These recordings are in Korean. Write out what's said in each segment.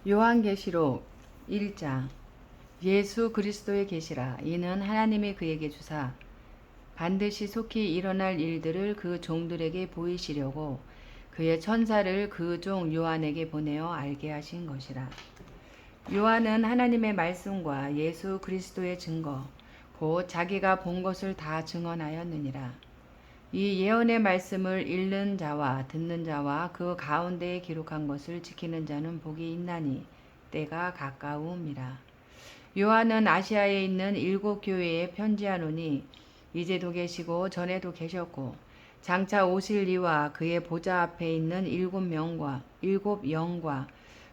요한계시록 1장. 예수 그리스도의 계시라. 이는 하나님이 그에게 주사 반드시 속히 일어날 일들을 그 종들에게 보이시려고 그의 천사를 그 종 요한에게 보내어 알게 하신 것이라. 요한은 하나님의 말씀과 예수 그리스도의 증거 곧 자기가 본 것을 다 증언하였느니라. 이 예언의 말씀을 읽는 자와 듣는 자와 그 가운데에 기록한 것을 지키는 자는 복이 있나니 때가 가까움이라. 요한은 아시아에 있는 7교회에 편지하노니 이제도 계시고 전에도 계셨고 장차 오실 이와 그의 보좌 앞에 있는 7영과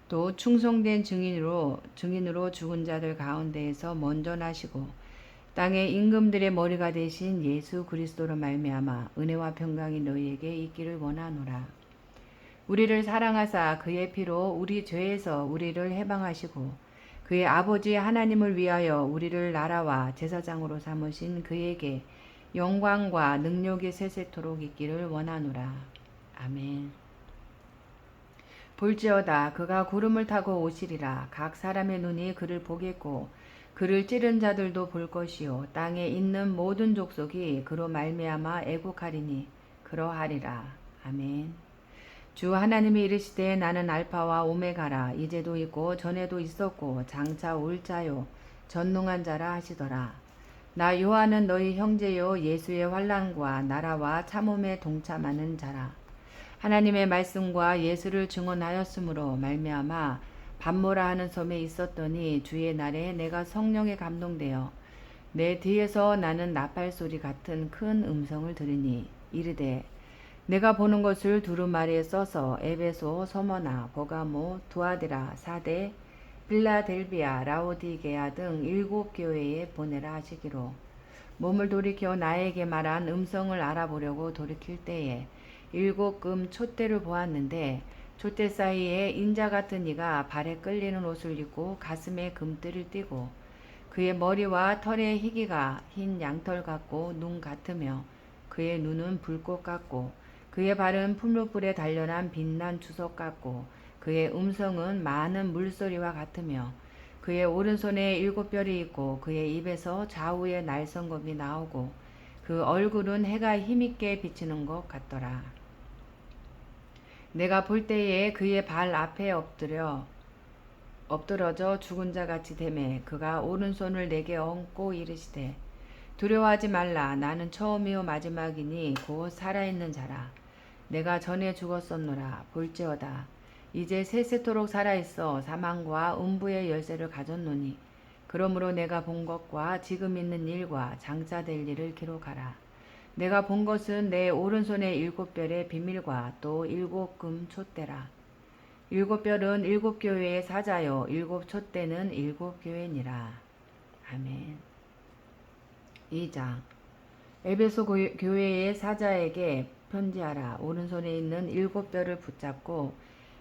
또 충성된 증인으로 죽은 자들 가운데에서 먼저 나시고 땅의 임금들의 머리가 되신 예수 그리스도로 말미암아 은혜와 평강이 너희에게 있기를 원하노라. 우리를 사랑하사 그의 피로 우리 죄에서 우리를 해방하시고 그의 아버지 하나님을 위하여 우리를 나라와 제사장으로 삼으신 그에게 영광과 능력이 세세토록 있기를 원하노라. 아멘. 볼지어다 그가 구름을 타고 오시리라. 각 사람의 눈이 그를 보겠고 그를 찌른 자들도 볼 것이요 땅에 있는 모든 족속이 그로 말미암아 애국하리니 그러하리라. 아멘. 주 하나님이 이르시되 나는 알파와 오메가라. 이제도 있고 전에도 있었고 장차 올 자요 전능한 자라 하시더라. 나 요한은 너희 형제요 예수의 환난과 나라와 참음에 동참하는 자라. 하나님의 말씀과 예수를 증언하였으므로 말미암아 밤모라 하는 섬에 있었더니 주의 날에 내가 성령에 감동되어 내 뒤에서 나는 나팔 소리 같은 큰 음성을 들으니 이르되 내가 보는 것을 두루마리에 써서 에베소, 서머나, 버가모, 두아디라, 사데, 빌라델비아, 라오디게아 등 7교회에 보내라 하시기로 몸을 돌이켜 나에게 말한 음성을 알아보려고 돌이킬 때에 7금 촛대를 보았는데 촛대 사이에 인자 같은 이가 발에 끌리는 옷을 입고 가슴에 금띠를 띠고 그의 머리와 털의 희기가 흰 양털 같고 눈 같으며 그의 눈은 불꽃 같고 그의 발은 풀무불에 단련한 빛난 주석 같고 그의 음성은 많은 물소리와 같으며 그의 오른손에 7 별이 있고 그의 입에서 좌우에 날성검이 나오고 그 얼굴은 해가 힘있게 비치는 것 같더라. 내가 볼 때에 그의 발 앞에 엎드러져 죽은 자 같이 되매 그가 오른손을 내게 얹고 이르시되 두려워하지 말라. 나는 처음이요 마지막이니 곧 살아있는 자라. 내가 전에 죽었었노라. 볼지어다 이제 세세토록 살아있어 사망과 음부의 열쇠를 가졌노니 그러므로 내가 본 것과 지금 있는 일과 장차 될 일을 기록하라. 내가 본 것은 내 오른손의 7별의 비밀과 또 7금 촛대라. 7별은 7교회의 사자요 7촛대는 7교회니라. 아멘. 2장. 에베소 교회의 사자에게 편지하라. 오른손에 있는 7별을 붙잡고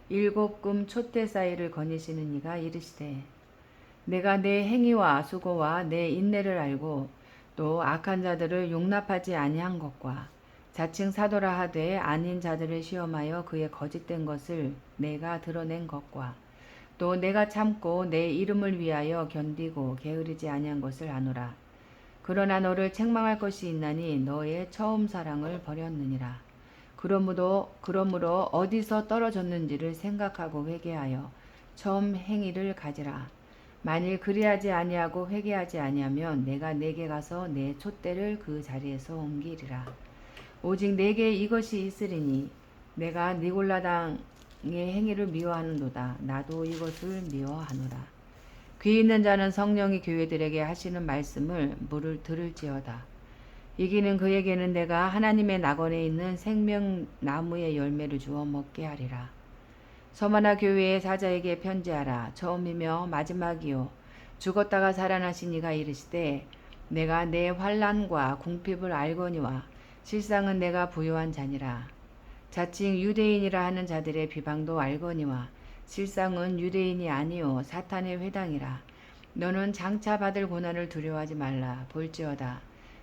7금 촛대 사이를 거니시는 이가 이르시되 내가 내 행위와 수고와 내 인내를 알고 또 악한 자들을 용납하지 아니한 것과 자칭 사도라 하되 아닌 자들을 시험하여 그의 거짓된 것을 내가 드러낸 것과 또 내가 참고 내 이름을 위하여 견디고 게으르지 아니한 것을 아노라. 그러나 너를 책망할 것이 있나니 너의 처음 사랑을 버렸느니라. 그러므로 어디서 떨어졌는지를 생각하고 회개하여 처음 행위를 가지라. 만일 그리하지 아니하고 회개하지 아니하면 내가 내게 가서 내 촛대를 그 자리에서 옮기리라. 오직 내게 이것이 있으리니 내가 니골라당의 행위를 미워하는도다. 나도 이것을 미워하노라. 귀 있는 자는 성령이 교회들에게 하시는 말씀을 들을지어다. 이기는 그에게는 내가 하나님의 낙원에 있는 생명나무의 열매를 주어 먹게 하리라. 서머나 교회의 사자에게 편지하라. 처음이며 마지막이요 죽었다가 살아나신 이가 이르시되 내가 내 환난과 궁핍을 알거니와 실상은 내가 부요한 자니라. 자칭 유대인이라 하는 자들의 비방도 알거니와 실상은 유대인이 아니요 사탄의 회당이라. 너는 장차 받을 고난을 두려워하지 말라. 볼지어다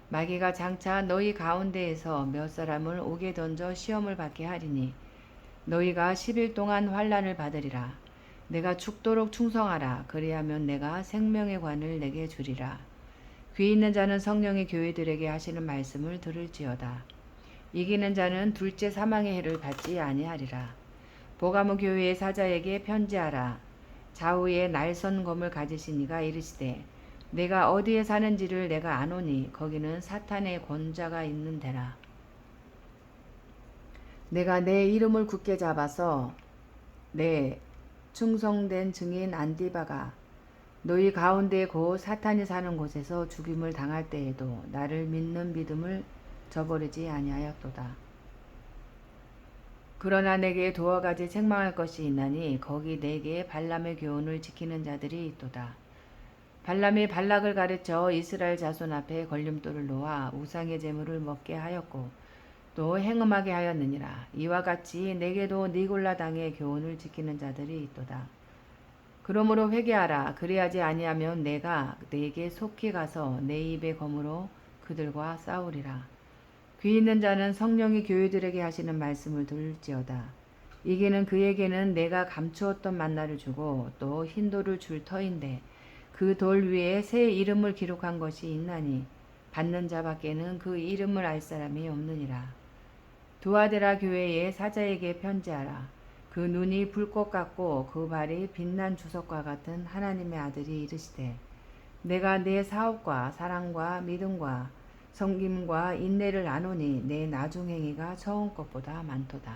마귀가 장차 너희 가운데에서 몇 사람을 옥에 던져 시험을 받게 하리니 너희가 10일 동안 환난을 받으리라. 내가 죽도록 충성하라. 그리하면 내가 생명의 관을 내게 주리라. 귀 있는 자는 성령의 교회들에게 하시는 말씀을 들을지어다. 이기는 자는 둘째 사망의 해를 받지 아니하리라. 보가모 교회의 사자에게 편지하라. 좌우에 날선 검을 가지신 이가 이르시되 내가 어디에 사는지를 내가 아노니 거기는 사탄의 권자가 있는 데라. 내가 내 이름을 굳게 잡아서 내 충성된 증인 안디바가 너희 가운데 곧 사탄이 사는 곳에서 죽임을 당할 때에도 나를 믿는 믿음을 저버리지 아니하였도다. 그러나 내게 두어 가지 책망할 것이 있나니 거기 내게 발람의 교훈을 지키는 자들이 있도다. 발람이 발락을 가르쳐 이스라엘 자손 앞에 걸림돌을 놓아 우상의 제물을 먹게 하였고 또 행음하게 하였느니라. 이와 같이 내게도 니골라 당의 교훈을 지키는 자들이 있도다. 그러므로 회개하라. 그리하지 아니하면 내가 네게 속히 가서 내 입의 검으로 그들과 싸우리라. 귀 있는 자는 성령이 교회들에게 하시는 말씀을 들을지어다. 이게는 그에게는 내가 감추었던 만나를 주고 또 흰돌을 줄 터인데 그 돌 위에 새 이름을 기록한 것이 있나니 받는 자밖에는 그 이름을 알 사람이 없느니라. 두아데라 교회의 사자에게 편지하라. 그 눈이 불꽃 같고 그 발이 빛난 주석과 같은 하나님의 아들이 이르시되 내가 내 사업과 사랑과 믿음과 섬김과 인내를 아노니 내 나중행위가 처음 것보다 많도다.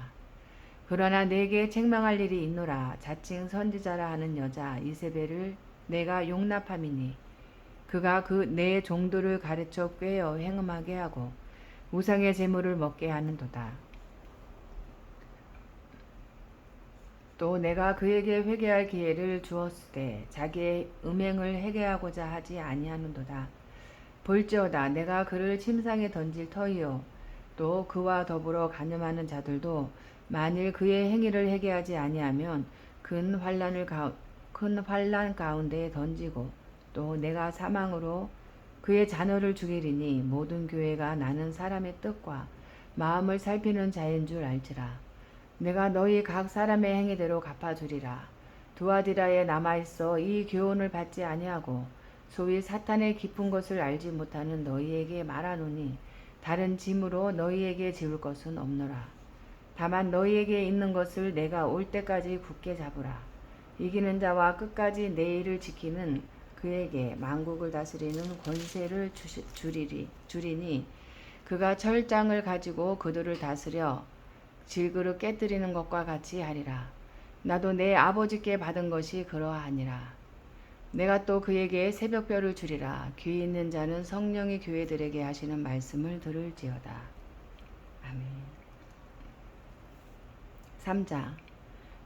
그러나 내게 책망할 일이 있노라. 자칭 선지자라 하는 여자 이세벨을 내가 용납함이니 그가 그 내 종들을 가르쳐 꾀어 행음하게 하고 우상의 제물을 먹게 하는도다. 또 내가 그에게 회개할 기회를 주었을 때 자기의 음행을 회개하고자 하지 아니하는도다. 볼지어다 내가 그를 침상에 던질 터이요 또 그와 더불어 간음하는 자들도 만일 그의 행위를 회개하지 아니하면 큰 환난 가운데에 던지고 또 내가 사망으로 그의 자녀를 죽이리니 모든 교회가 나는 사람의 뜻과 마음을 살피는 자인 줄 알지라. 내가 너희 각 사람의 행위대로 갚아주리라. 두아디라에 남아있어 이 교훈을 받지 아니하고 소위 사탄의 깊은 것을 알지 못하는 너희에게 말하노니 다른 짐으로 너희에게 지울 것은 없노라. 다만 너희에게 있는 것을 내가 올 때까지 굳게 잡으라. 이기는 자와 끝까지 내 일을 지키는 그에게 만국을 다스리는 권세를 주리니 그가 철장을 가지고 그들을 다스려 질그릇 깨뜨리는 것과 같이 하리라. 나도 내 아버지께 받은 것이 그러하니라. 내가 또 그에게 새벽별을 주리라. 귀 있는 자는 성령이 교회들에게 하시는 말씀을 들을지어다. 아멘. 3장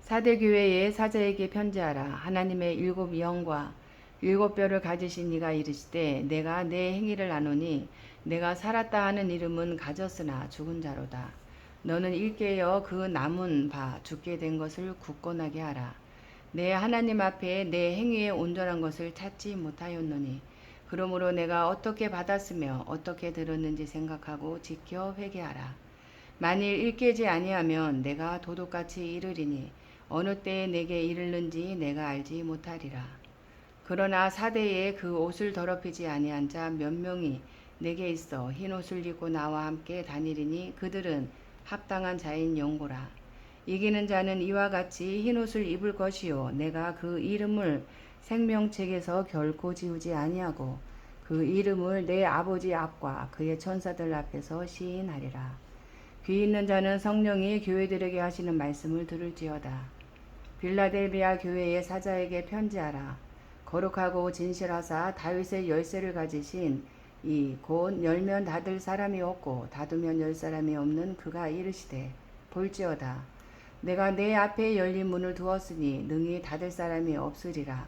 사대 교회의 사자에게 편지하라. 하나님의 일곱 영과 일곱 뼈를 가지신 이가 이르시되 내가 내 행위를 아노니 내가 살았다 하는 이름은 가졌으나 죽은 자로다. 너는 일깨어 그 남은 바 죽게 된 것을 굳건하게 하라. 내 하나님 앞에 내 행위의 온전한 것을 찾지 못하였노니 그러므로 내가 어떻게 받았으며 어떻게 들었는지 생각하고 지켜 회개하라. 만일 일깨지 아니하면 내가 도둑같이 이르리니 어느 때에 내게 이르는지 내가 알지 못하리라. 그러나 사대에 그 옷을 더럽히지 아니한 자 몇 명이 내게 있어 흰 옷을 입고 나와 함께 다니리니 그들은 합당한 자인 영고라. 이기는 자는 이와 같이 흰 옷을 입을 것이요 내가 그 이름을 생명책에서 결코 지우지 아니하고 그 이름을 내 아버지 앞과 그의 천사들 앞에서 시인하리라. 귀 있는 자는 성령이 교회들에게 하시는 말씀을 들을지어다. 빌라델비아 교회의 사자에게 편지하라. 거룩하고 진실하사 다윗의 열쇠를 가지신 이 곧 열면 닫을 사람이 없고 닫으면 열 사람이 없는 그가 이르시되 볼지어다. 내가 내 앞에 열린 문을 두었으니 능히 닫을 사람이 없으리라.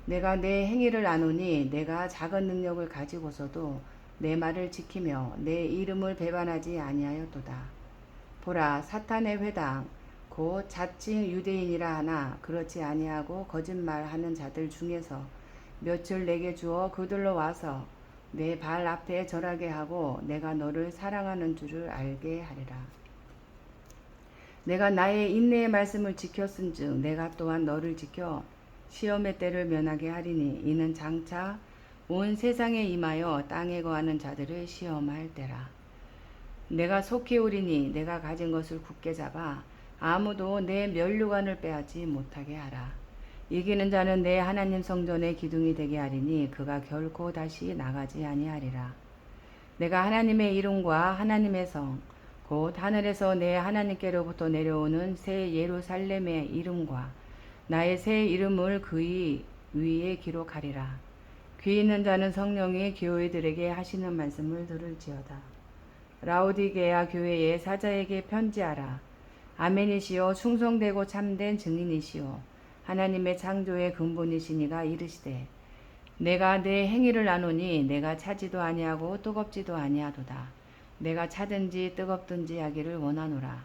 내가 내 행위를 아노니 내가 작은 능력을 가지고서도 내 말을 지키며 내 이름을 배반하지 아니하였도다. 보라 사탄의 회당 곧 자칭 유대인이라 하나 그렇지 아니하고 거짓말하는 자들 중에서 몇을 내게 주어 그들로 와서 내 발 앞에 절하게 하고 내가 너를 사랑하는 줄을 알게 하리라. 내가 나의 인내의 말씀을 지켰은즉 내가 또한 너를 지켜 시험의 때를 면하게 하리니 이는 장차 온 세상에 임하여 땅에 거하는 자들을 시험할 때라. 내가 속히 오리니 내가 가진 것을 굳게 잡아 아무도 내 면류관을 빼앗지 못하게 하라. 이기는 자는 내 하나님 성전의 기둥이 되게 하리니 그가 결코 다시 나가지 아니하리라. 내가 하나님의 이름과 하나님의 성 곧 하늘에서 내 하나님께로부터 내려오는 새 예루살렘의 이름과 나의 새 이름을 그의 위에 기록하리라. 귀 있는 자는 성령이 교회들에게 하시는 말씀을 들을지어다. 라오디게아 교회의 사자에게 편지하라. 아멘이시요 충성되고 참된 증인이시요 하나님의 창조의 근본이시니가 이르시되 내가 내 행위를 아노니 내가 차지도 아니하고 뜨겁지도 아니하도다. 내가 차든지 뜨겁든지 하기를 원하노라.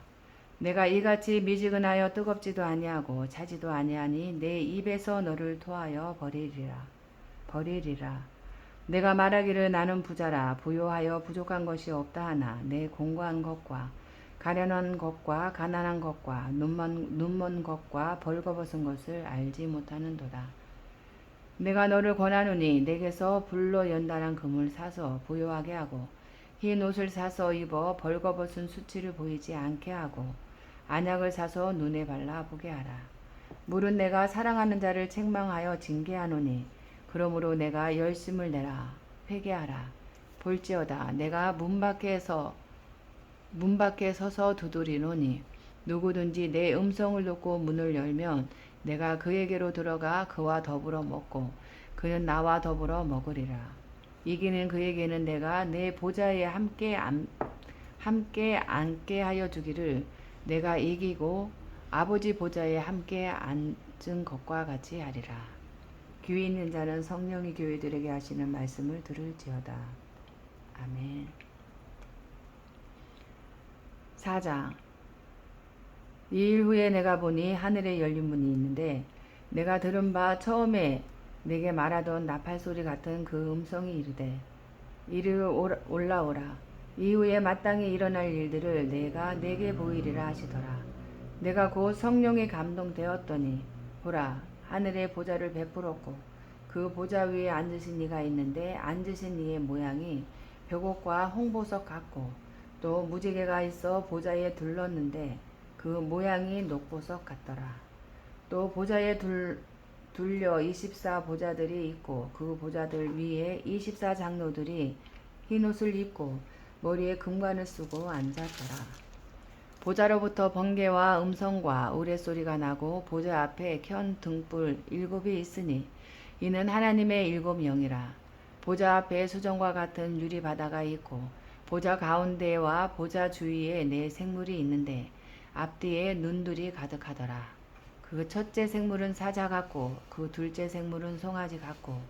내가 이같이 미지근하여 뜨겁지도 아니하고 차지도 아니하니 내 입에서 너를 토하여 버리리라. 내가 말하기를 나는 부자라 부요하여 부족한 것이 없다 하나 내 공고한 것과 가련한 것과 가난한 것과 눈먼 것과 벌거벗은 것을 알지 못하는도다. 내가 너를 권하노니 내게서 불로 연단한 금을 사서 부요하게 하고 흰 옷을 사서 입어 벌거벗은 수치를 보이지 않게 하고 안약을 사서 눈에 발라 보게 하라. 물은 내가 사랑하는 자를 책망하여 징계하노니 그러므로 내가 열심을 내라 회개하라. 볼지어다 내가 문 밖에 서서 두드리노니 누구든지 내 음성을 듣고 문을 열면 내가 그에게로 들어가 그와 더불어 먹고 그는 나와 더불어 먹으리라. 이기는 그에게는 내가 내 보좌에 함께 앉게 하여 주기를 내가 이기고 아버지 보좌에 함께 앉은 것과 같이 하리라. 귀 있는 자는 성령이 교회들에게 하시는 말씀을 들을지어다. 아멘. 4장. 이 일 후에 내가 보니 하늘에 열린 문이 있는데 내가 들은 바 처음에 내게 말하던 나팔 소리 같은 그 음성이 이르되 이리로 올라오라. 이후에 마땅히 일어날 일들을 내가 내게 보이리라 하시더라. 내가 곧 성령에 감동되었더니 보라 하늘에 보좌를 베풀었고 그 보좌 위에 앉으신 이가 있는데 앉으신 이의 모양이 벽옥과 홍보석 같고 또 무지개가 있어 보좌에 둘렀는데 그 모양이 녹보석 같더라. 또 보좌에 둘려 24 보좌들이 있고 그 보좌들 위에 24 장로들이 흰옷을 입고 머리에 금관을 쓰고 앉았더라. 보좌로부터 번개와 음성과 우레소리가 나고 보좌 앞에 켠 등불 7이 있으니 이는 하나님의 7 영이라. 보좌 앞에 수정과 같은 유리 바다가 있고 보좌 가운데와 보좌 주위에 4 생물이 있는데 앞뒤에 눈들이 가득하더라. 그 첫째 생물은 사자 같고 그 둘째 생물은 송아지 같고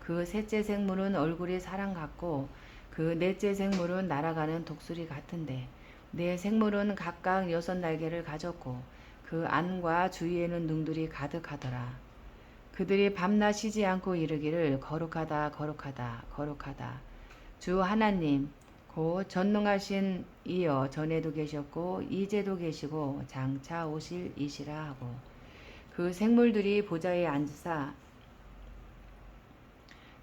그 셋째 생물은 얼굴이 사람 같고 그 넷째 생물은 날아가는 독수리 같은데 4 생물은 각각 6 날개를 가졌고 그 안과 주위에는 눈들이 가득하더라. 그들이 밤낮 쉬지 않고 이르기를 거룩하다 거룩하다 거룩하다 주 하나님 곧 전능하신 이여 전에도 계셨고 이제도 계시고 장차 오실 이시라 하고 그 생물들이 보좌에 앉으사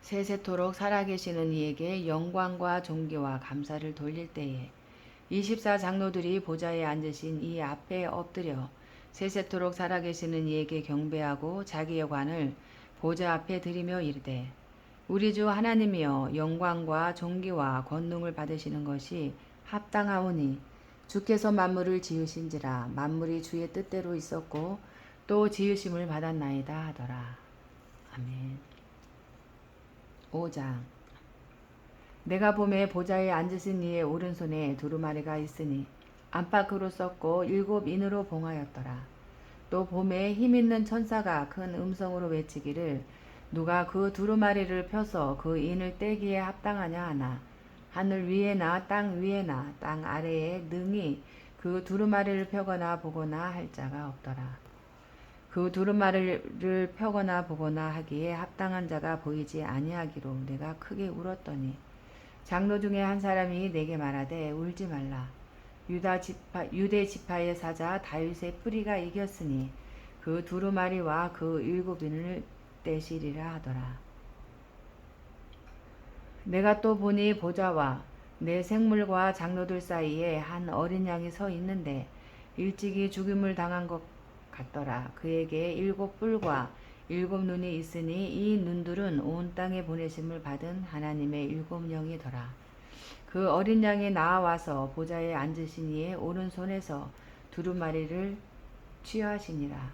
세세토록 살아계시는 이에게 영광과 존귀와 감사를 돌릴 때에 24 장로들이 보좌에 앉으신 이 앞에 엎드려 세세토록 살아계시는 이에게 경배하고 자기의 관을 보좌 앞에 드리며 이르되 우리 주 하나님이여 영광과 존귀와 권능을 받으시는 것이 합당하오니 주께서 만물을 지으신지라 만물이 주의 뜻대로 있었고 또 지으심을 받았나이다 하더라. 아멘. 5장. 내가 보매 보좌에 앉으신 이의 오른손에 두루마리가 있으니 안팎으로 썼고 7 인으로 봉하였더라. 또 보매 힘있는 천사가 큰 음성으로 외치기를 누가 그 두루마리를 펴서 그 인을 떼기에 합당하냐 하나 하늘 위에나 땅 위에나 땅 아래에 능히 그 두루마리를 펴거나 보거나 할 자가 없더라. 그 두루마리를 펴거나 보거나 하기에 합당한 자가 보이지 아니하기로 내가 크게 울었더니 장로 중에 한 사람이 내게 말하되 울지 말라. 유대 지파의 사자 다윗의 뿌리가 이겼으니 그 두루마리와 그 일곱인을 떼시리라 하더라. 내가 또 보니 보좌와 내 생물과 장로들 사이에 한 어린 양이 서 있는데 일찍이 죽임을 당한 것 같더라. 그에게 일곱 뿔과 일곱 눈이 있으니 이 눈들은 온 땅에 보내심을 받은 하나님의 일곱 영이더라. 그 어린 양이 나와서 보좌에 앉으신 이의 오른손에서 두루마리를 취하시니라.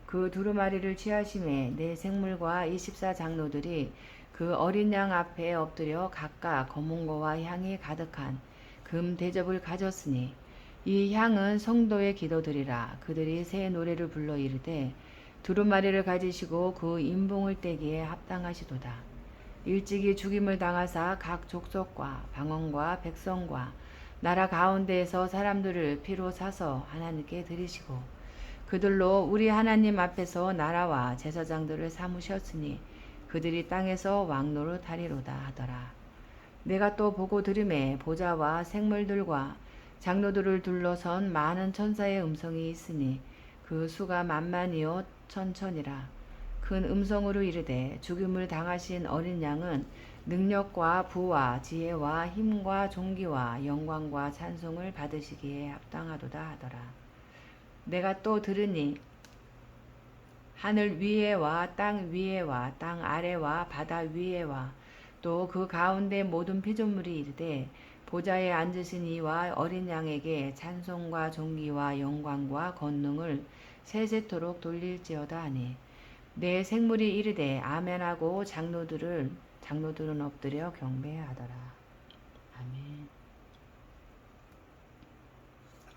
그 두루마리를 취하심에 내 생물과 24장로들이 그 어린 양 앞에 엎드려 각각 검은고와 향이 가득한 금 대접을 가졌으니 이 향은 성도의 기도들이라. 그들이 새 노래를 불러 이르되 두루마리를 가지시고 그 인봉을 떼기에 합당하시도다. 일찍이 죽임을 당하사 각 족속과 방언과 백성과 나라 가운데에서 사람들을 피로 사서 하나님께 드리시고 그들로 우리 하나님 앞에서 나라와 제사장들을 삼으셨으니 그들이 땅에서 왕노릇 하리로다 하더라. 내가 또 보고 들음에 보좌와 생물들과 장로들을 둘러선 많은 천사의 음성이 있으니 그 수가 만만이요 천천이라. 큰 음성으로 이르되 죽임을 당하신 어린 양은 능력과 부와 지혜와 힘과 존귀와 영광과 찬송을 받으시기에 합당하도다 하더라. 내가 또 들으니 하늘 위에와 땅 위에와 땅 아래와 바다 위에와 또 그 가운데 모든 피조물이 이르되 보좌에 앉으신 이와 어린 양에게 찬송과 존귀와 영광과 권능을 세세토록 돌릴지어다 하니 내 생물이 이르되 아멘하고 장로들은 엎드려 경배하더라. 아멘.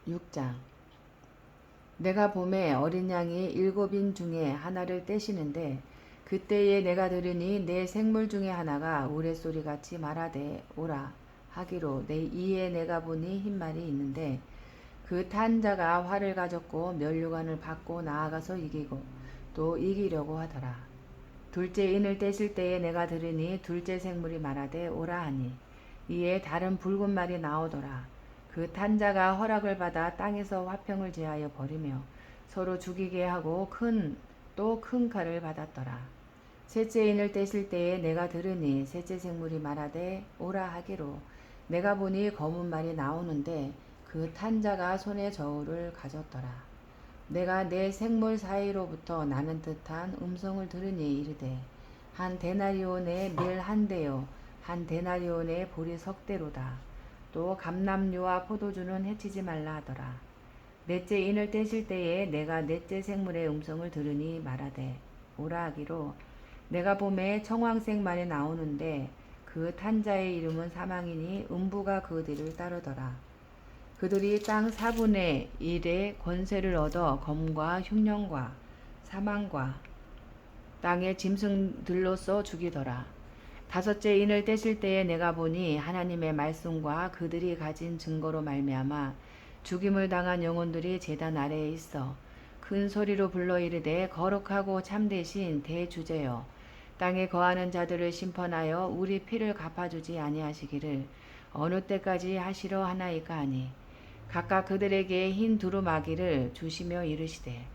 6장. 내가 봄에 어린 양이 일곱인 중에 하나를 떼시는데 그때에 내가 들으니 내 생물 중에 하나가 우레소리같이 말하되 오라 하기로 내 이에 내가 보니 흰말이 있는데 그 탄 자가 활을 가졌고 면류관을 받고 나아가서 이기고 또 이기려고 하더라. 둘째 인을 떼실 때에 내가 들으니 둘째 생물이 말하되 오라 하니 이에 다른 붉은 말이 나오더라. 그 탄 자가 허락을 받아 땅에서 화평을 제하여 버리며 서로 죽이게 하고 또 큰 칼을 받았더라. 셋째 인을 떼실 때에 내가 들으니 셋째 생물이 말하되 오라 하기로 내가 보니 검은 말이 나오는데 그 탄 자가 손에 저울을 가졌더라. 내가 내 생물 사이로부터 나는 듯한 음성을 들으니 이르되 한 데나리온의 밀 한 대요 한 데나리온의 보리 석 대로다. 또 감람류와 포도주는 해치지 말라 하더라. 넷째 인을 떼실 때에 내가 넷째 생물의 음성을 들으니 말하되 오라 하기로 내가 봄에 청황색 말이 나오는데 그 탄자의 이름은 사망이니 음부가 그 뒤를 따르더라. 그들이 땅 4분의 1의 권세를 얻어 검과 흉년과 사망과 땅의 짐승들로써 죽이더라. 다섯째 인을 떼실 때에 내가 보니 하나님의 말씀과 그들이 가진 증거로 말미암아 죽임을 당한 영혼들이 제단 아래에 있어 큰 소리로 불러 이르되 거룩하고 참되신 대주제여 땅에 거하는 자들을 심판하여 우리 피를 갚아주지 아니하시기를 어느 때까지 하시려 하나이까 하니 각각 그들에게 흰 두루마기를 주시며 이르시되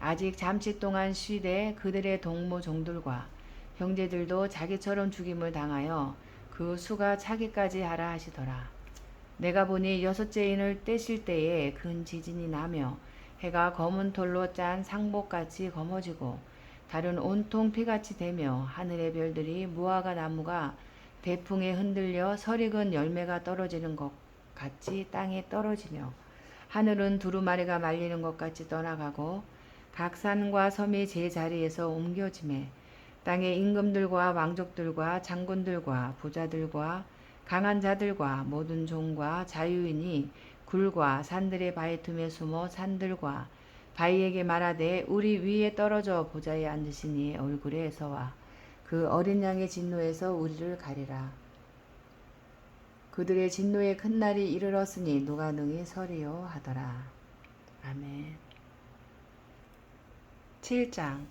아직 잠시 동안 쉬되 그들의 동무 종들과 형제들도 자기처럼 죽임을 당하여 그 수가 차기까지 하라 하시더라. 내가 보니 여섯째 인을 떼실 때에 큰 지진이 나며 해가 검은 돌로 짠 상복같이 검어지고 달은 온통 피같이 되며 하늘의 별들이 무화과 나무가 대풍에 흔들려 설익은 열매가 떨어지는 것 같이 땅에 떨어지며 하늘은 두루마리가 말리는 것 같이 떠나가고 각 산과 섬이 제 자리에서 옮겨지매 땅의 임금들과 왕족들과 장군들과 부자들과 강한 자들과 모든 종과 자유인이 굴과 산들의 바위 틈에 숨어 산들과 바위에게 말하되 우리 위에 떨어져 보좌에 앉으신 이의 얼굴에 서와 그 어린 양의 진노에서 우리를 가리라. 그들의 진노의 큰 날이 이르렀으니 누가 능히 서리요 하더라. 아멘. 7장.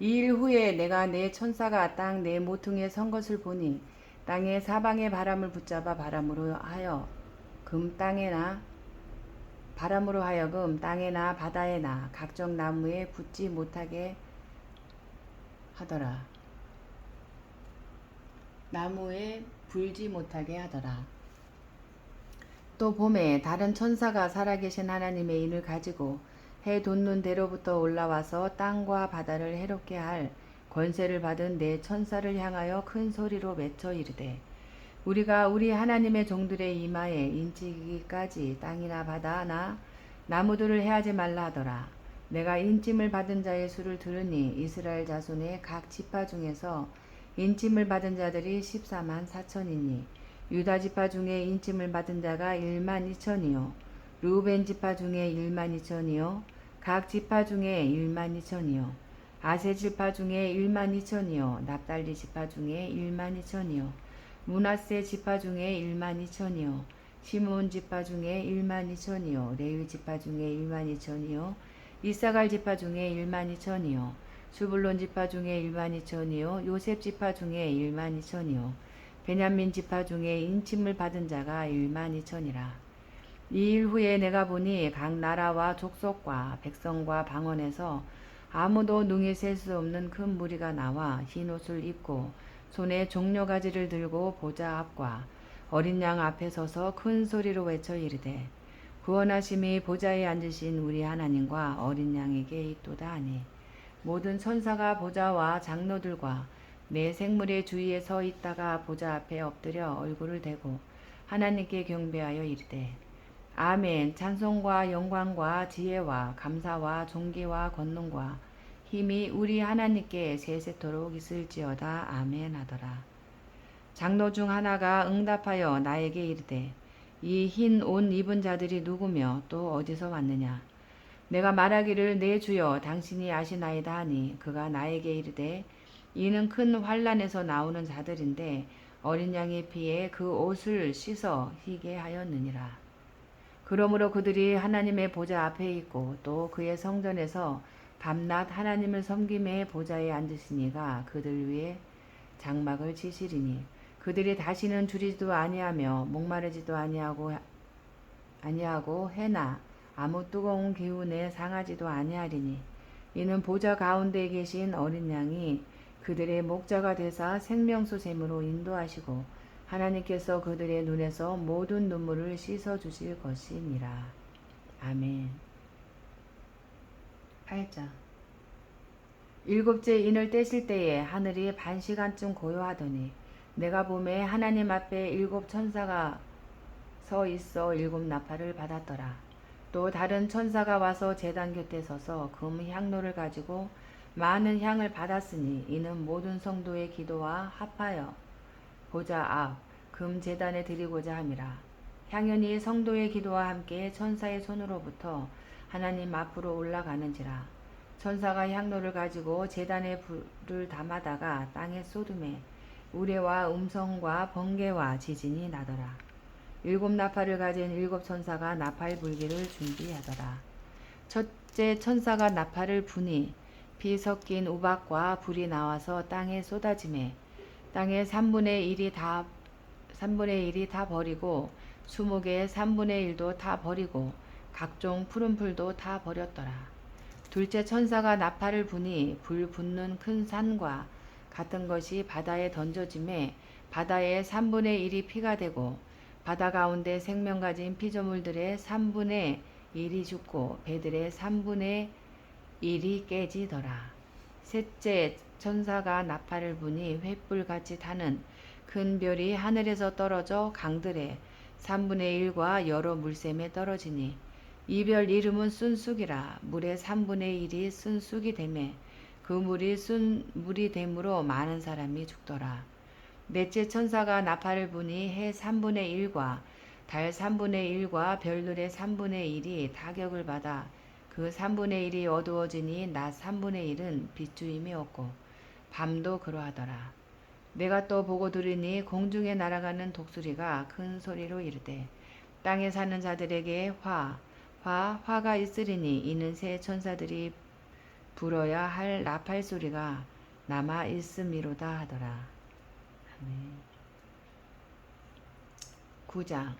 이 일 후에 내가 내 천사가 땅 내 모퉁이에 선 것을 보니 땅의 사방의 바람을 붙잡아 바람으로 하여 금 땅에나 바람으로 하여금 땅에나 바다에나 각종 나무에 붙지 못하게 하더라. 나무에 불지 못하게 하더라. 또 봄에 다른 천사가 살아계신 하나님의 인을 가지고 해 돋는 대로부터 올라와서 땅과 바다를 해롭게 할 권세를 받은 네 천사를 향하여 큰 소리로 외쳐 이르되 우리가 우리 하나님의 종들의 이마에 인치기까지 땅이나 바다나 나무들을 해하지 말라 하더라. 내가 인침을 받은 자의 수를 들으니 이스라엘 자손의 각 지파 중에서 인침을 받은 자들이 14만 4천이니 유다 지파 중에 인침을 받은 자가 1만 2천이요 르우벤 지파 중에 1만 2천이요 각 지파 중에 1만 2천이요 아세 지파 중에 1만 2천이요 납달리 지파 중에 1만 2천이요 므낫세 지파 중에 1만 2천이요 시므온 지파 중에 1만 2천이요 레위 지파 중에 1만 2천이요 이사갈 지파 중에 1만 2천이요 수불론 지파 중에 1만 2천이요 요셉 지파 중에 1만 2천이요 베냐민 지파 중에 인침을 받은 자가 1만 2천이라. 이 일 후에 내가 보니 각 나라와 족속과 백성과 방언에서 아무도 능히 셀 수 없는 큰 무리가 나와 흰 옷을 입고 손에 종려가지를 들고 보좌 앞과 어린 양 앞에 서서 큰 소리로 외쳐 이르되 구원하심이 보좌에 앉으신 우리 하나님과 어린 양에게 있도다 하니 모든 천사가 보좌와 장로들과 내 생물의 주위에 서 있다가 보좌 앞에 엎드려 얼굴을 대고 하나님께 경배하여 이르되 아멘. 찬송과 영광과 지혜와 감사와 존귀와 권능과 힘이 우리 하나님께 세세토록 있을지어다. 아멘 하더라. 장로 중 하나가 응답하여 나에게 이르되 이 흰 옷 입은 자들이 누구며 또 어디서 왔느냐. 내가 말하기를 내 주여 당신이 아시나이다 하니 그가 나에게 이르되 이는 큰 환란에서 나오는 자들인데 어린 양의 피에 그 옷을 씻어 희게 하였느니라. 그러므로 그들이 하나님의 보좌 앞에 있고 또 그의 성전에서 밤낮 하나님을 섬김에 보좌에 앉으시니가 그들 위에 장막을 치시리니 그들이 다시는 줄이지도 아니하며 목마르지도 아니하고 해나 아무 뜨거운 기운에 상하지도 아니하리니 이는 보좌 가운데 계신 어린 양이 그들의 목자가 되사 생명수 샘으로 인도하시고 하나님께서 그들의 눈에서 모든 눈물을 씻어 주실 것이니라. 아멘. 8장. 일곱째 인을 떼실 때에 하늘이 반시간쯤 고요하더니 내가 보매 하나님 앞에 7 천사가 서 있어 7 나팔을 받았더라. 또 다른 천사가 와서 제단 곁에 서서 금 향로를 가지고 많은 향을 받았으니 이는 모든 성도의 기도와 합하여 보좌 앞 금 제단에 드리고자 함이라. 향연이 성도의 기도와 함께 천사의 손으로부터 하나님 앞으로 올라가는지라. 천사가 향로를 가지고 제단에 불을 담아다가 땅에 쏟음에 우레와 음성과 번개와 지진이 나더라. 7 나팔을 가진 7 천사가 나팔 불기를 준비하더라. 첫째 천사가 나팔을 부니 피 섞인 우박과 불이 나와서 땅에 쏟아지매 땅의 3분의 1이 다 버리고 수목의 3분의 1도 다 버리고 각종 푸른 풀도 다 버렸더라. 둘째 천사가 나팔을 부니 불 붙는 큰 산과 같은 것이 바다에 던져지매 바다의 3분의 1이 피가 되고 바다 가운데 생명 가진 피조물들의 3분의 1이 죽고 배들의 3분의 1이 깨지더라. 셋째 천사가 나팔을 부니 횃불같이 타는 큰 별이 하늘에서 떨어져 강들의 3분의 1과 여러 물샘에 떨어지니 이 별 이름은 순쑥이라. 물의 3분의 1이 순쑥이 되매 그 물이 순물이 되므로 많은 사람이 죽더라. 넷째 천사가 나팔을 부니 해 3분의 1과 달 3분의 1과 별들의 3분의 1이 타격을 받아 그 3분의 1이 어두워지니 낮 3분의 1은 빛주임이 없고 밤도 그러하더라. 내가 또 보고 들으니 공중에 날아가는 독수리가 큰 소리로 이르되 땅에 사는 자들에게 화가 있으리니 이는 새 천사들이 불어야 할 나팔 소리가 남아 있음이로다 하더라. 9장.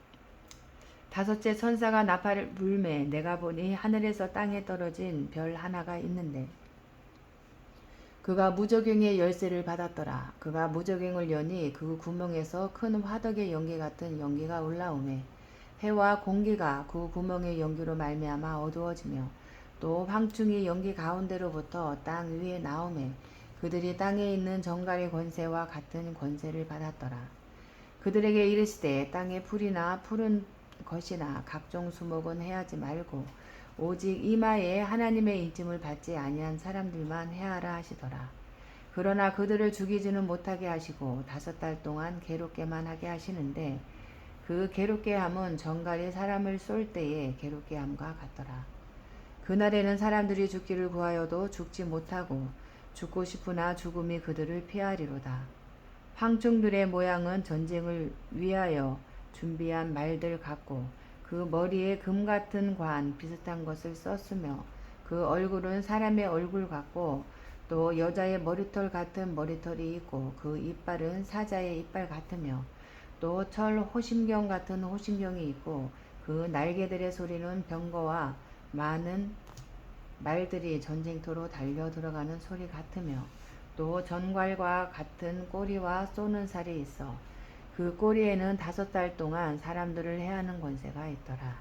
다섯째 천사가 나팔을 불매 내가 보니 하늘에서 땅에 떨어진 별 하나가 있는데 그가 무저갱의 열쇠를 받았더라. 그가 무저갱을 여니 그 구멍에서 큰 화덕의 연기 같은 연기가 올라오매 해와 공기가 그 구멍의 연기로 말미암아 어두워지며 또 황충이 연기 가운데로부터 땅 위에 나오매 그들이 땅에 있는 정갈의 권세와 같은 권세를 받았더라. 그들에게 이르시되 땅에 풀이나 푸른 것이나 각종 수목은 해하지 말고 오직 이마에 하나님의 인침을 받지 아니한 사람들만 해하라 하시더라. 그러나 그들을 죽이지는 못하게 하시고 5달 동안 괴롭게만 하게 하시는데 그 괴롭게 함은 정갈이 사람을 쏠 때의 괴롭게 함과 같더라. 그날에는 사람들이 죽기를 구하여도 죽지 못하고 죽고 싶으나 죽음이 그들을 피하리로다. 황충들의 모양은 전쟁을 위하여 준비한 말들 같고 그 머리에 금 같은 관 비슷한 것을 썼으며 그 얼굴은 사람의 얼굴 같고 또 여자의 머리털 같은 머리털이 있고 그 이빨은 사자의 이빨 같으며 또 철 호심경 같은 호심경이 있고 그 날개들의 소리는 병거와 많은 말들이 전쟁터로 달려 들어가는 소리 같으며 또 전갈과 같은 꼬리와 쏘는 살이 있어 그 꼬리에는 5달 동안 사람들을 해하는 권세가 있더라.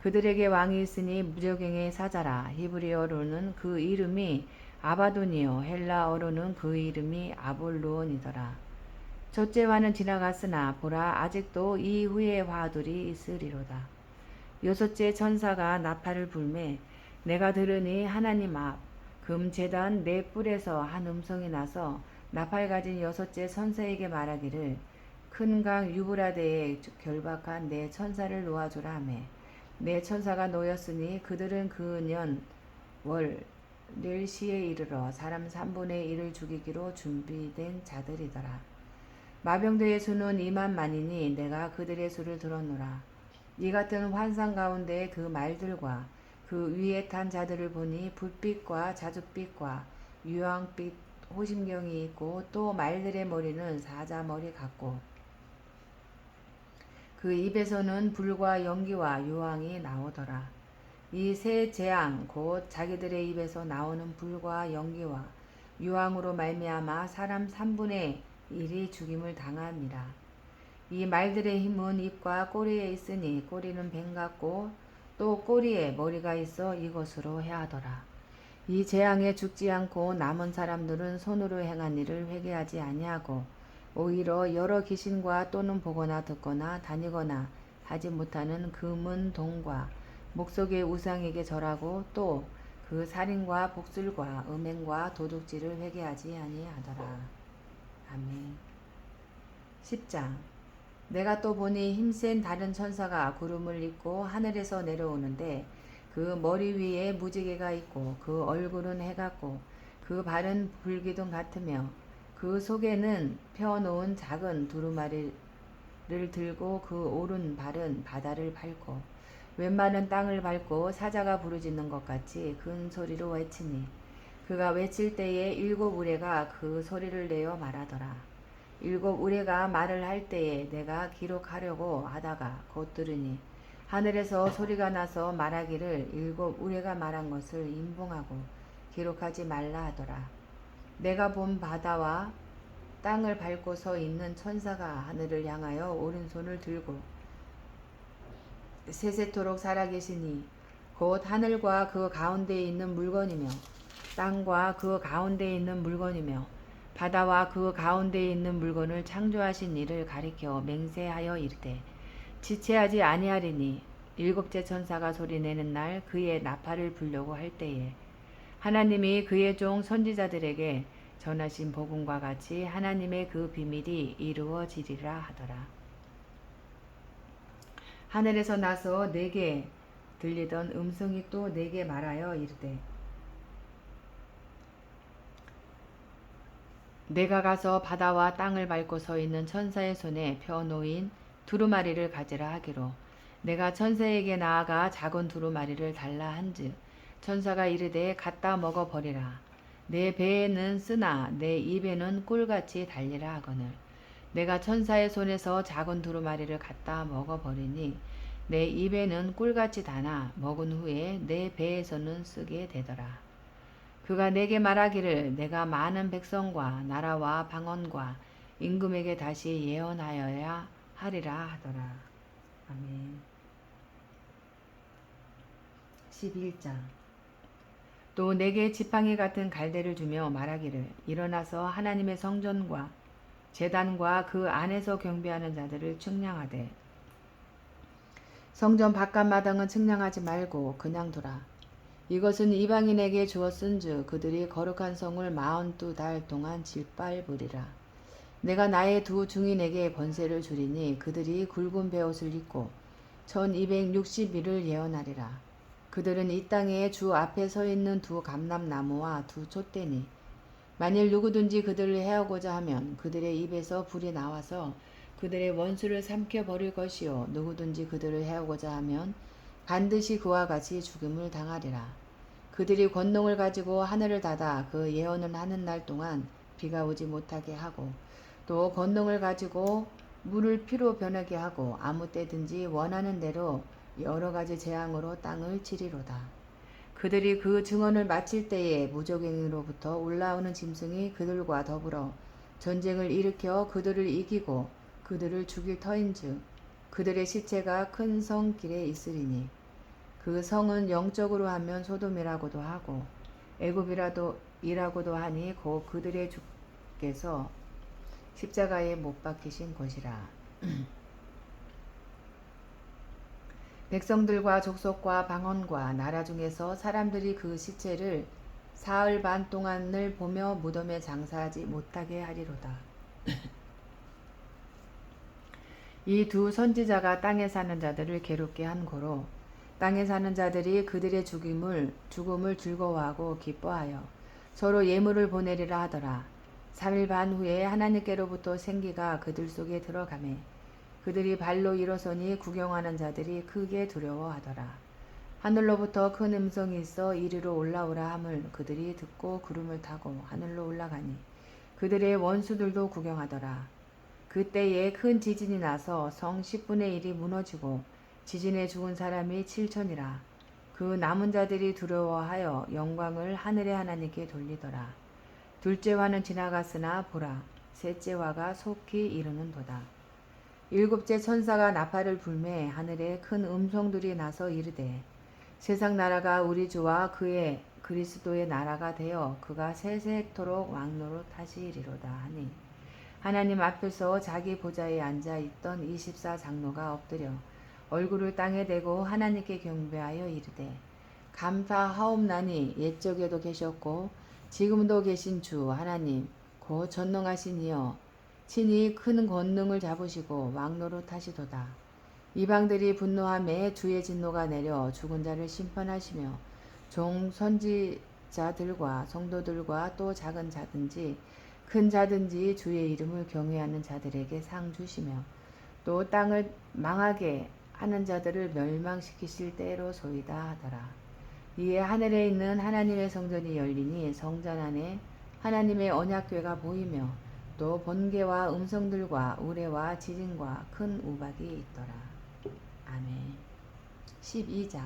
그들에게 왕이 있으니 무저갱의 사자라. 히브리어로는 그 이름이 아바돈이요 헬라어로는 그 이름이 아볼루온이더라. 첫째 화는 지나갔으나 보라 아직도 이 후의 화들이 있으리로다. 여섯째 천사가 나팔을 불매 내가 들으니 하나님 앞 금제단 네 뿔에서 한 음성이 나서 나팔 가진 여섯째 천사에게 말하기를 큰 강 유브라데에 결박한 네 천사를 놓아주라 하매 네 천사가 놓였으니 그들은 그 년 월 낼 시에 이르러 사람 3분의 1을 죽이기로 준비된 자들이더라. 마병대의 수는 2만만이니 내가 그들의 수를 들었노라. 이 같은 환상 가운데 그 말들과 그 위에 탄 자들을 보니 붓빛과 자줏빛과 유황빛 호심경이 있고 또 말들의 머리는 사자 머리 같고 그 입에서는 불과 연기와 유황이 나오더라. 이 세 재앙 곧 자기들의 입에서 나오는 불과 연기와 유황으로 말미암아 사람 3분의 1이 죽임을 당함이라. 이 말들의 힘은 입과 꼬리에 있으니 꼬리는 뱀 같고 또 꼬리에 머리가 있어 이것으로 해하더라. 이 재앙에 죽지 않고 남은 사람들은 손으로 행한 일을 회개하지 아니하고 오히려 여러 귀신과 또는 보거나 듣거나 다니거나 하지 못하는 금은 동과 목석의 우상에게 절하고 또 그 살인과 복술과 음행과 도둑질을 회개하지 아니하더라. 아멘. 10장. 내가 또 보니 힘센 다른 천사가 구름을 입고 하늘에서 내려오는데 그 머리 위에 무지개가 있고 그 얼굴은 해 같고 그 발은 불기둥 같으며 그 속에는 펴놓은 작은 두루마리를 들고 그 오른 발은 바다를 밟고 왼발은 땅을 밟고 사자가 부르짖는 것 같이 큰 소리로 외치니 그가 외칠 때에 7 우레가 그 소리를 내어 말하더라. 7 우레가 말을 할 때에 내가 기록하려고 하다가 곧 들으니 하늘에서 소리가 나서 말하기를 7 우레가 말한 것을 인봉하고 기록하지 말라 하더라. 내가 본 바다와 땅을 밟고 서 있는 천사가 하늘을 향하여 오른손을 들고 세세토록 살아계시니 곧 하늘과 그 가운데에 있는 물건이며 땅과 그 가운데에 있는 물건이며 바다와 그 가운데에 있는 물건을 창조하신 이를 가리켜 맹세하여 이르되 지체하지 아니하리니 7째 천사가 소리내는 날 그의 나팔을 불려고 할 때에 하나님이 그의 종 선지자들에게 전하신 복음과 같이 하나님의 그 비밀이 이루어지리라 하더라. 하늘에서 나서 내게 들리던 음성이 또 내게 말하여 이르되 내가 가서 바다와 땅을 밟고 서 있는 천사의 손에 펴 놓인 두루마리를 가지라 하기로 내가 천사에게 나아가 작은 두루마리를 달라 한즉 천사가 이르되 갖다 먹어 버리라. 내 배에는 쓰나 내 입에는 꿀같이 달리라 하거늘 내가 천사의 손에서 작은 두루마리를 갖다 먹어 버리니 내 입에는 꿀같이 다나 먹은 후에 내 배에서는 쓰게 되더라. 그가 내게 말하기를 내가 많은 백성과 나라와 방언과 임금에게 다시 예언하여야 하리라 하더라. 아멘. 11장. 또 내게 지팡이 같은 갈대를 주며 말하기를 일어나서 하나님의 성전과 제단과 그 안에서 경배하는 자들을 측량하되 성전 바깥마당은 측량하지 말고 그냥 두라. 이것은 이방인에게 주었은즉 그들이 거룩한 성을 42달 동안 짓밟으리라. 내가 나의 두 중인에게 권세를 주리니 그들이 굵은 베옷을 입고 1260일을 예언하리라. 그들은 이 땅에 주 앞에 서 있는 두 감람나무와 두 촛대니 만일 누구든지 그들을 해하고자 하면 그들의 입에서 불이 나와서 그들의 원수를 삼켜 버릴 것이요 누구든지 그들을 해하고자 하면 반드시 그와 같이 죽음을 당하리라. 그들이 권능을 가지고 하늘을 닫아 그 예언을 하는 날 동안 비가 오지 못하게 하고 또 권능을 가지고 물을 피로 변하게 하고 아무 때든지 원하는 대로 여러 가지 재앙으로 땅을 치리로다. 그들이 그 증언을 마칠 때에 무적행으로부터 올라오는 짐승이 그들과 더불어 전쟁을 일으켜 그들을 이기고 그들을 죽일 터인즉 그들의 시체가 큰 성 길에 있으리니 그 성은 영적으로 하면 소돔이라고도 하고 애굽이라고도 하니 곧 그들의 주께서 십자가에 못 박히신 곳이라. 백성들과 족속과 방언과 나라 중에서 사람들이 그 시체를 사흘 반 동안을 보며 무덤에 장사하지 못하게 하리로다. 이 두 선지자가 땅에 사는 자들을 괴롭게 한 고로 땅에 사는 자들이 그들의 죽음을 즐거워하고 기뻐하여 서로 예물을 보내리라 하더라. 3일 반 후에 하나님께로부터 생기가 그들 속에 들어가매 그들이 발로 일어서니 구경하는 자들이 크게 두려워하더라. 하늘로부터 큰 음성이 있어 이리로 올라오라 함을 그들이 듣고 구름을 타고 하늘로 올라가니 그들의 원수들도 구경하더라. 그때에 큰 지진이 나서 성 10분의 1이 무너지고 지진에 죽은 사람이 7천이라. 그 남은 자들이 두려워하여 영광을 하늘의 하나님께 돌리더라. 둘째 화는 지나갔으나 보라 셋째 화가 속히 이르는도다. 일곱째 천사가 나팔을 불매 하늘에 큰 음성들이 나서 이르되 세상 나라가 우리 주와 그의 그리스도의 나라가 되어 그가 세세토록 왕노로 타시리로다 하니 하나님 앞에서 자기 보좌에 앉아 있던 24장로가 엎드려 얼굴을 땅에 대고 하나님께 경배하여 이르되 감사하옵나니 옛적에도 계셨고 지금도 계신 주 하나님 곧 전능하신 이여 친히 큰 권능을 잡으시고 왕노로 타시도다. 이방들이 분노하매 주의 진노가 내려 죽은 자를 심판하시며 종 선지자들과 성도들과 또 작은 자든지 큰 자든지 주의 이름을 경외하는 자들에게 상 주시며 또 땅을 망하게 하는 자들을 멸망시키실 때로소이다 하더라. 이에 하늘에 있는 하나님의 성전이 열리니 성전 안에 하나님의 언약궤가 보이며 또 번개와 음성들과 우레와 지진과 큰 우박이 있더라. 아멘. 12장.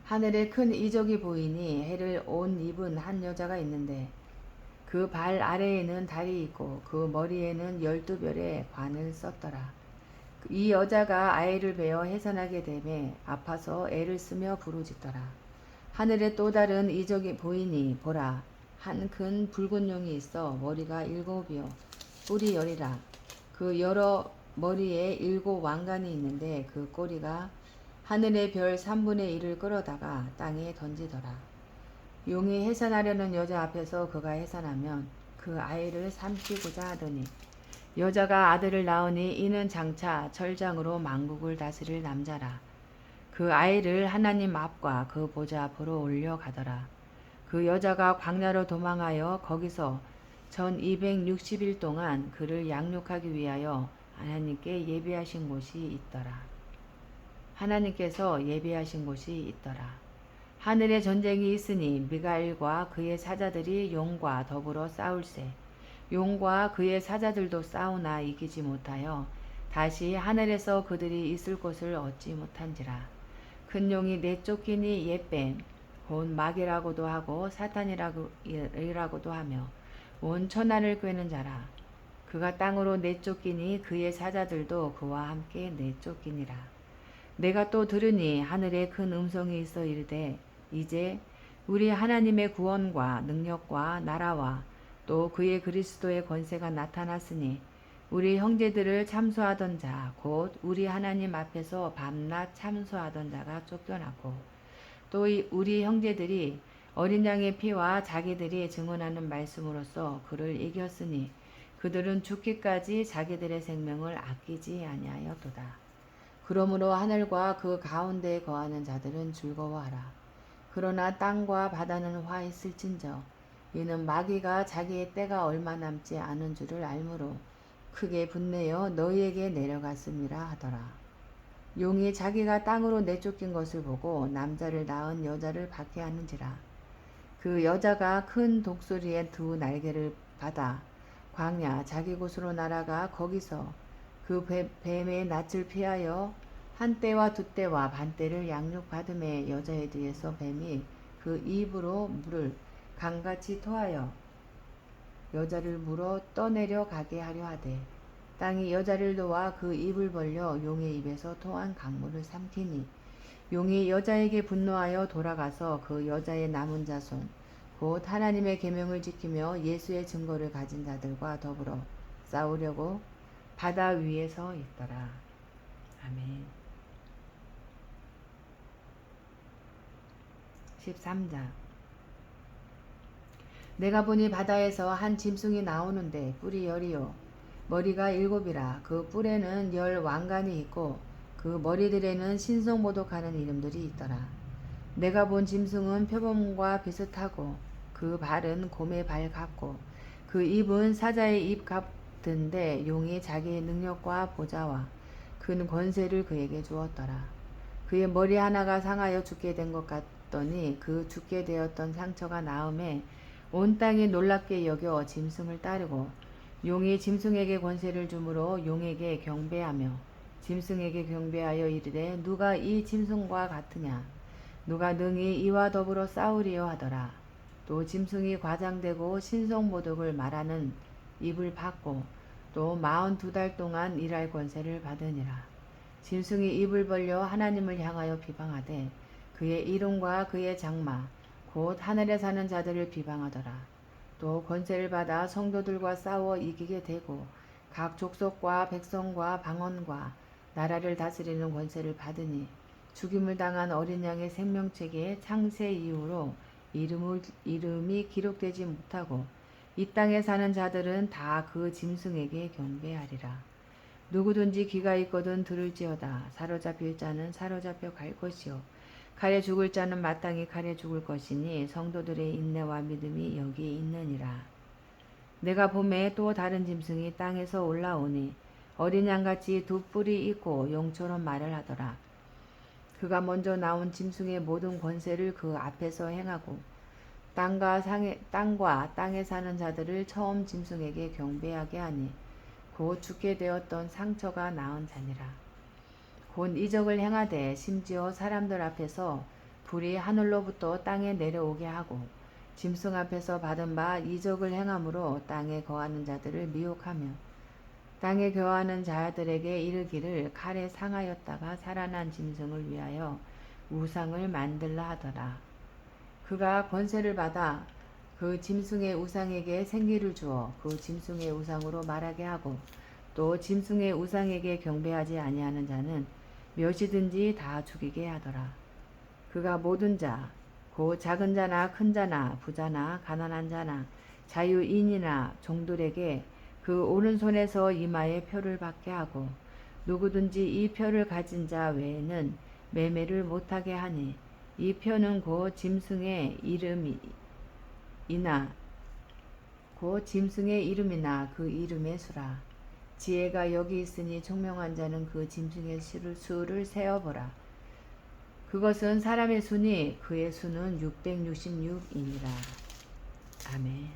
하늘에 큰 이적이 보이니 해를 옷 입은 한 여자가 있는데 그 발 아래에는 달이 있고 그 머리에는 12별의 관을 썼더라. 이 여자가 아이를 베어 해산하게 되매 아파서 애를 쓰며 부르짖더라. 하늘에 또 다른 이적이 보이니 보라 한 큰 붉은 용이 있어 머리가 7이요 뿔이 10이라. 그 여러 머리에 7 왕관이 있는데 그 꼬리가 하늘의 별 3분의 1을 끌어다가 땅에 던지더라. 용이 해산하려는 여자 앞에서 그가 해산하면 그 아이를 삼키고자 하더니 여자가 아들을 낳으니 이는 장차 철장으로 만국을 다스릴 남자라. 그 아이를 하나님 앞과 그 보좌 앞으로 올려가더라. 그 여자가 광야로 도망하여 거기서 1260일 동안 그를 양육하기 위하여 하나님께 예비하신 곳이 있더라. 하나님께서 예비하신 곳이 있더라. 하늘에 전쟁이 있으니 미가엘과 그의 사자들이 용과 더불어 싸울세. 용과 그의 사자들도 싸우나 이기지 못하여 다시 하늘에서 그들이 있을 곳을 얻지 못한지라. 큰 용이 내쫓기니 옛뱀 곧 마귀라고도 하고 사탄이라고도 하며 온 천하를 꿰는 자라. 그가 땅으로 내쫓기니 그의 사자들도 그와 함께 내쫓기니라. 내가 또 들으니 하늘에 큰 음성이 있어 이르되 이제 우리 하나님의 구원과 능력과 나라와 또 그의 그리스도의 권세가 나타났으니 우리 형제들을 참소하던 자 곧 우리 하나님 앞에서 밤낮 참소하던 자가 쫓겨났고 또 우리 형제들이 어린 양의 피와 자기들이 증언하는 말씀으로써 그를 이겼으니 그들은 죽기까지 자기들의 생명을 아끼지 아니하였도다. 그러므로 하늘과 그 가운데에 거하는 자들은 즐거워하라. 그러나 땅과 바다는 화 있을진저 이는 마귀가 자기의 때가 얼마 남지 않은 줄을 알므로 크게 분내어 너희에게 내려갔음이라 하더라. 용이 자기가 땅으로 내쫓긴 것을 보고 남자를 낳은 여자를 박해하는지라. 그 여자가 큰 독수리의 두 날개를 받아 광야 자기 곳으로 날아가 거기서 그 뱀의 낯을 피하여 한 때와 두 때와 반 때를 양육받음에 여자에 대해서 뱀이 그 입으로 물을 강같이 토하여 여자를 물어 떠내려 가게 하려 하되 땅이 여자를 놓아 그 입을 벌려 용의 입에서 토한 강물을 삼키니 용이 여자에게 분노하여 돌아가서 그 여자의 남은 자손 곧 하나님의 계명을 지키며 예수의 증거를 가진 자들과 더불어 싸우려고 바다 위에 서 있더라. 아멘. 13장. 내가 보니 바다에서 한 짐승이 나오는데 뿔이 10이요 머리가 7이라. 그 뿔에는 10 왕관이 있고 그 머리들에는 신성모독하는 이름들이 있더라. 내가 본 짐승은 표범과 비슷하고 그 발은 곰의 발 같고 그 입은 사자의 입 같은데 용이 자기의 능력과 보좌와 큰 권세를 그에게 주었더라. 그의 머리 하나가 상하여 죽게 된 것 같더니 그 죽게 되었던 상처가 나음에 온 땅이 놀랍게 여겨 짐승을 따르고 용이 짐승에게 권세를 주므로 용에게 경배하며 짐승에게 경배하여 이르되 누가 이 짐승과 같으냐 누가 능히 이와 더불어 싸우리요 하더라. 또 짐승이 과장되고 신성모독을 말하는 입을 받고 또 42달 동안 일할 권세를 받으니라. 짐승이 입을 벌려 하나님을 향하여 비방하되 그의 이름과 그의 장마 곧 하늘에 사는 자들을 비방하더라. 또 권세를 받아 성도들과 싸워 이기게 되고 각 족속과 백성과 방언과 나라를 다스리는 권세를 받으니 죽임을 당한 어린 양의 생명책에 창세 이후로 이름이 기록되지 못하고 이 땅에 사는 자들은 다 그 짐승에게 경배하리라. 누구든지 귀가 있거든 들을지어다. 사로잡힐 자는 사로잡혀 갈 것이요 칼에 죽을 자는 마땅히 칼에 죽을 것이니 성도들의 인내와 믿음이 여기 있느니라. 내가 봄에 또 다른 짐승이 땅에서 올라오니 어린 양같이 두 뿔이 있고 용처럼 말을 하더라. 그가 먼저 나온 짐승의 모든 권세를 그 앞에서 행하고 땅과 땅에 사는 자들을 처음 짐승에게 경배하게 하니 곧 죽게 되었던 상처가 나은 자니라. 곧 이적을 행하되 심지어 사람들 앞에서 불이 하늘로부터 땅에 내려오게 하고 짐승 앞에서 받은 바 이적을 행함으로 땅에 거하는 자들을 미혹하며 땅에 거하는 자들에게 이르기를 칼에 상하였다가 살아난 짐승을 위하여 우상을 만들라 하더라. 그가 권세를 받아 그 짐승의 우상에게 생기를 주어 그 짐승의 우상으로 말하게 하고 또 짐승의 우상에게 경배하지 아니하는 자는 몇이든지 다 죽이게 하더라. 그가 모든 자, 곧 작은 자나 큰 자나 부자나 가난한 자나 자유인이나 종들에게 그 오른손에서 이마에 표를 받게 하고 누구든지 이 표를 가진 자 외에는 매매를 못하게 하니 이 표는 곧 짐승의 이름이나 그 이름의 수라. 지혜가 여기 있으니 총명한 자는 그 짐승의 수를 세어보라. 그것은 사람의 수니 그의 수는 666이니라. 아멘.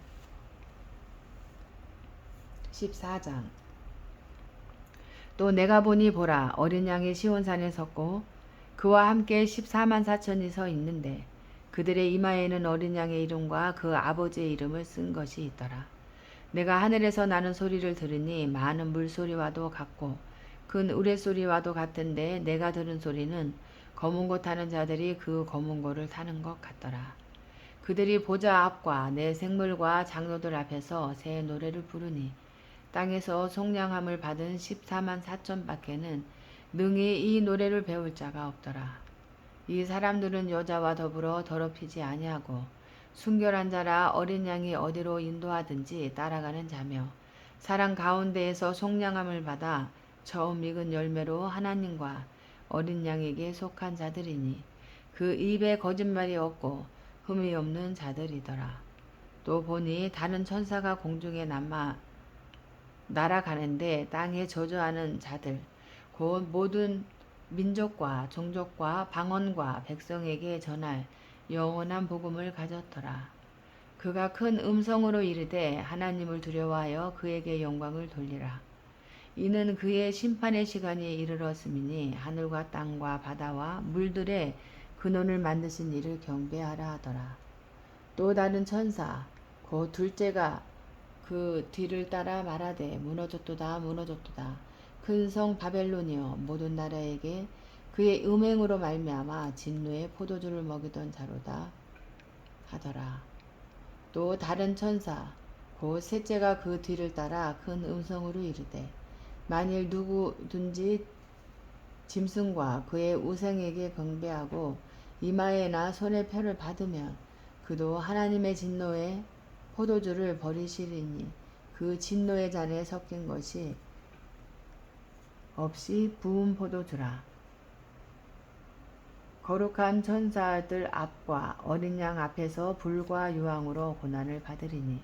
14장. 또 내가 보니 보라 어린 양이 시온산에 섰고 그와 함께 14만 4천이 서 있는데 그들의 이마에는 어린 양의 이름과 그 아버지의 이름을 쓴 것이 있더라. 내가 하늘에서 나는 소리를 들으니 많은 물소리와도 같고 큰 우레소리와도 같은데 내가 들은 소리는 검은 고 타는 자들이 그 검은 고를 타는 것 같더라. 그들이 보좌 앞과 내 생물과 장로들 앞에서 새 노래를 부르니 땅에서 속량함을 받은 14만 4천 밖에는 능히 이 노래를 배울 자가 없더라. 이 사람들은 여자와 더불어 더럽히지 아니하고 순결한 자라 어린 양이 어디로 인도하든지 따라가는 자며 사람 가운데에서 속량함을 받아 처음 익은 열매로 하나님과 어린 양에게 속한 자들이니 그 입에 거짓말이 없고 흠이 없는 자들이더라. 또 보니 다른 천사가 공중에 날아가는데 땅에 저주하는 자들 곧 모든 민족과 종족과 방언과 백성에게 전할 영원한 복음을 가졌더라. 그가 큰 음성으로 이르되 하나님을 두려워하여 그에게 영광을 돌리라. 이는 그의 심판의 시간이 이르렀음이니 하늘과 땅과 바다와 물들의 근원을 만드신 이를 경배하라 하더라. 또 다른 천사 곧 둘째가 그 뒤를 따라 말하되 무너졌도다 무너졌도다 큰 성 바벨론이여 모든 나라에게 그의 음행으로 말미암아 진노의 포도주를 먹이던 자로다 하더라. 또 다른 천사 곧 셋째가 그 뒤를 따라 큰 음성으로 이르되 만일 누구든지 짐승과 그의 우상에게 경배하고 이마에나 손에 표를 받으면 그도 하나님의 진노의 포도주를 버리시리니 그 진노의 잔에 섞인 것이 없이 부은 포도주라. 거룩한 천사들 앞과 어린 양 앞에서 불과 유황으로 고난을 받으리니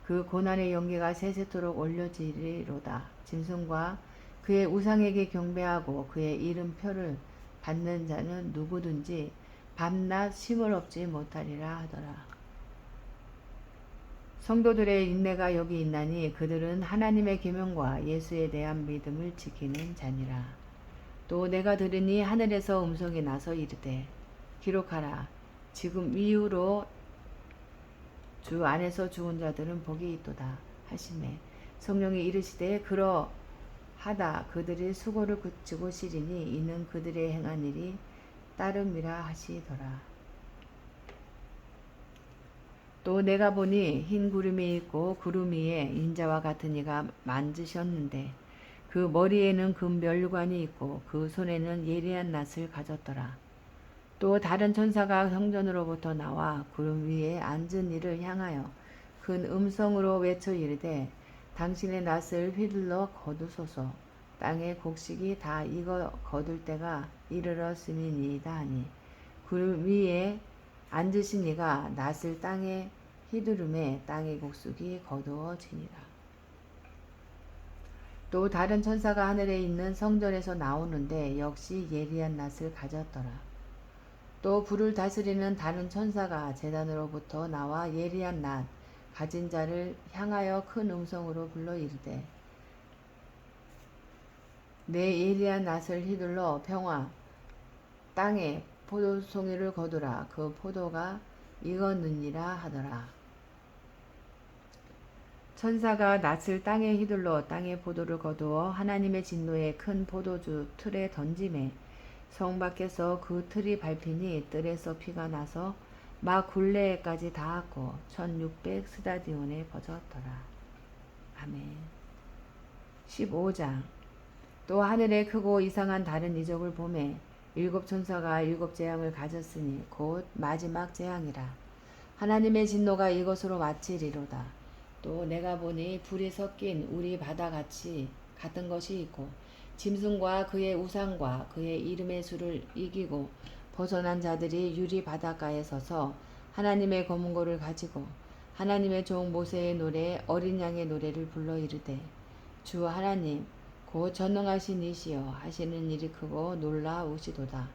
그 고난의 연기가 세세토록 올려지리로다. 짐승과 그의 우상에게 경배하고 그의 이름표를 받는 자는 누구든지 밤낮 쉼을 얻지 못하리라 하더라. 성도들의 인내가 여기 있나니 그들은 하나님의 계명과 예수에 대한 믿음을 지키는 자니라. 또 내가 들으니 하늘에서 음성이 나서 이르되 기록하라. 지금 이후로 주 안에서 죽은 자들은 복이 있도다 하시매 성령이 이르시되 그러하다 그들이 수고를 그치고 시리니 이는 그들의 행한 일이 따름이라 하시더라. 또 내가 보니 흰 구름이 있고 구름 위에 인자와 같은 이가 만드셨는데 그 머리에는 금멸관이 있고 그 손에는 예리한 낫을 가졌더라. 또 다른 천사가 성전으로부터 나와 구름 위에 앉은 이를 향하여 큰 음성으로 외쳐 이르되 당신의 낫을 휘둘러 거두소서. 땅의 곡식이 다 익어 거둘 때가 이르렀음이니이다 하니 구름 위에 앉으신 이가 낫을 땅에 휘두르매 땅의 곡식이 거두어지니라. 또 다른 천사가 하늘에 있는 성전에서 나오는데 역시 예리한 낫을 가졌더라. 또 불을 다스리는 다른 천사가 제단으로부터 나와 예리한 낫 가진 자를 향하여 큰 음성으로 불러 이르되 내 예리한 낫을 휘둘러 평화 땅에 포도송이를 거두라. 그 포도가 익었느니라 하더라. 천사가 낫을 땅에 휘둘러 땅의 포도를 거두어 하나님의 진노의 큰 포도주 틀에 던짐에 성 밖에서 그 틀이 밟히니 뜰에서 피가 나서 막 굴레에까지 닿았고 1600 스다디온에 퍼졌더라. 아멘. 15장. 또 하늘에 크고 이상한 다른 이적을 보매 일곱 천사가 일곱 재앙을 가졌으니 곧 마지막 재앙이라. 하나님의 진노가 이것으로 마치리로다. 또 내가 보니 불이 섞인 우리 바다같이 같은 것이 있고 짐승과 그의 우상과 그의 이름의 수를 이기고 벗어난 자들이 유리 바닷가에 서서 하나님의 검은고를 가지고 하나님의 종 모세의 노래 어린 양의 노래를 불러 이르되 주 하나님 곧 전능하신 이시여 하시는 일이 크고 놀라우시도다.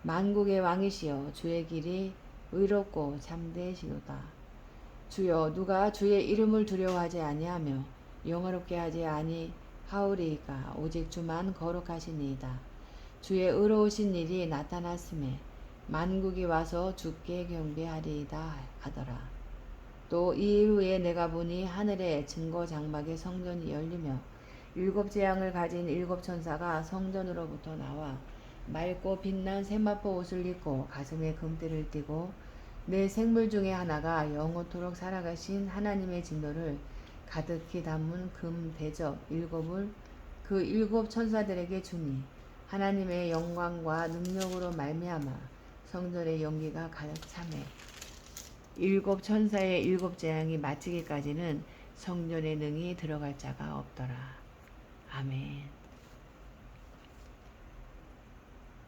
만국의 왕이시여 주의 길이 의롭고 참되시도다. 주여 누가 주의 이름을 두려워하지 아니하며 영화롭게 하지 하오리이까 오직 주만 거룩하시니이다. 주의 의로우신 일이 나타났음에 만국이 와서 주께 경배하리이다 하더라. 또 이 후에 내가 보니 하늘의 증거 장막의 성전이 열리며 일곱 재앙을 가진 일곱 천사가 성전으로부터 나와 맑고 빛난 세마포 옷을 입고 가슴에 금띠를 띠고 내 생물 중에 하나가 영원토록 살아가신 하나님의 진노를 가득히 담은 금 대접 일곱을 그 일곱 천사들에게 주니 하나님의 영광과 능력으로 말미암아 성전의 연기가 가득 차매 일곱 천사의 일곱 재앙이 마치기까지는 성전의 능히 들어갈 자가 없더라. 아멘.